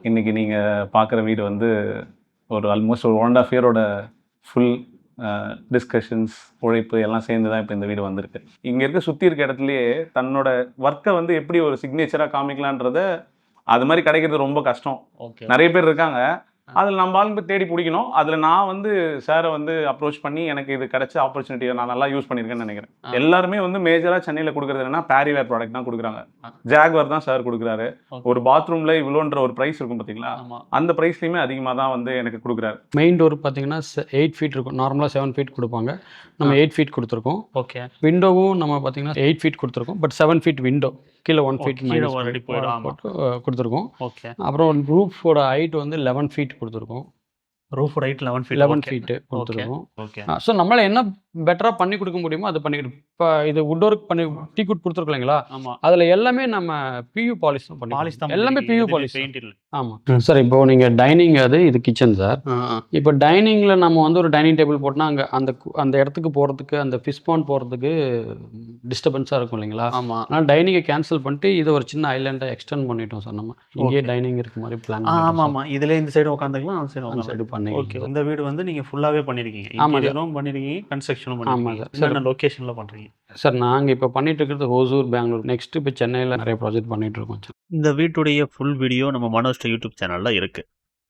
இன்னைக்கு நீங்கள் பார்க்குற வீடு வந்து ஒரு ஆல்மோஸ்ட் ஒரு 1.5 இயரோட ஃபுல் டிஸ்கஷன்ஸ், உழைப்பு எல்லாம் சேர்ந்து தான் இப்போ இந்த வீடு வந்திருக்கு. இங்கே சுற்றி இருக்க இடத்துலையே தன்னோட ஒர்க்கை வந்து எப்படி ஒரு சிக்னேச்சராக காமிக்கலான்றத அது மாதிரி கிடைக்கிறது ரொம்ப கஷ்டம். நிறைய பேர் இருக்காங்க, அதில் நம்ம ஆளுங்க தேடி பிடிக்கணும். அதில் நான் வந்து சாரை வந்து அப்ரோச் பண்ணி எனக்கு இது கிடைச்ச ஆப்பர்ச்சுனிட்டியை நான் நல்லா யூஸ் பண்ணியிருக்கேன்னு நினைக்கிறேன். எல்லாருமே வந்து மேஜராக சென்னையில் கொடுக்குறது என்னன்னா பேரிவேர் ப்ராடக்ட் தான் கொடுக்குறாங்க. ஜாக்வார் தான் சார் கொடுக்குறாரு. ஒரு பாத்ரூமில் இவ்வளோன்ற ஒரு ப்ரைஸ் இருக்கும் பார்த்தீங்களா, அந்த ப்ரைஸ்லையுமே அதிகமாக தான் வந்து எனக்கு கொடுக்குறாரு. மெயின் டோர் பார்த்தீங்கன்னா 8 ஃபீட் இருக்கும். நார்மலாக 7 ஃபீட் கொடுப்பாங்க, நம்ம 8 ஃபீட் கொடுத்துருக்கோம். ஓகே. விண்டோவும் நம்ம பார்த்தீங்கன்னா 8 ஃபீட் கொடுத்துருக்கோம், பட் 7 ஃபீட் விண்டோ கீழே 1 ஃபீட் போட்டு கொடுத்துருக்கோம். ஓகே. அப்புறம் ரூஃபோட ஹைட் வந்து 11 ஃபீட் கொடுத்துருக்கோம். ரூஃப் ரைட் 11 ஃபீட் கொடுத்துருக்கோம். ஓகே. ஸோ நம்மளால என்ன பெட்டராக பண்ணி கொடுக்க முடியுமோ அதை பண்ணிக்கிட்டு, இப்போ இது வுட் ஒர்க் பண்ணி டீ குட் கொடுத்துருக்கோம் இல்லைங்களா, அதில் எல்லாமே நம்ம பியூ பாலிஷ் தான் பண்ணி, எல்லாமே பியூ பாலிஷ். ஆமாம் சார். இப்போ நீங்கள் டைனிங், இது கிச்சன் சார். இப்போ டைனிங்கில் நம்ம வந்து ஒரு டைனிங் டேபிள் போட்டோம்னா அங்கே அந்த இடத்துக்கு போகிறதுக்கு, அந்த ஃபிஷ் பாண்ட் போகிறதுக்கு டிஸ்டர்பன்ஸாக இருக்கும் இல்லைங்களா. ஆனால் டைனிங்கை கேன்சல் பண்ணிட்டு இதை ஒரு சின்ன ஐலாண்டை எக்ஸ்டெண்ட் பண்ணிட்டோம் சார். நம்ம இங்கேயே டைனிங் இருக்க மாதிரி பிளான். ஆமாம், இதில் இந்த சைடு உட்காந்துக்கலாம், அந்த சைடு பண்ணி. ஓகே. இந்த வீடு வந்து நீங்கள் ஃபுல்லாகவே பண்ணியிருக்கீங்க. இன்டீரியரும் பண்ணியிருக்கீங்க, கன்ஸ்ட்ரக்ஷனும் பண்ணியிருக்கீங்க. என்னென்ன லொக்கேஷனில் பண்ணுறீங்க சார்? நாங்கள் இப்போ பண்ணிட்டு இருக்கிறது ஹோசூர், பெங்களூர். நெக்ஸ்ட் இப்போ சென்னையில் நிறைய ப்ராஜெக்ட் பண்ணிட்டு இருக்கோம் சார். இந்த வீட்டுடைய ஃபுல் வீடியோ நம்ம மனோஜ் யூடியூப் சேனலில் இருக்குது.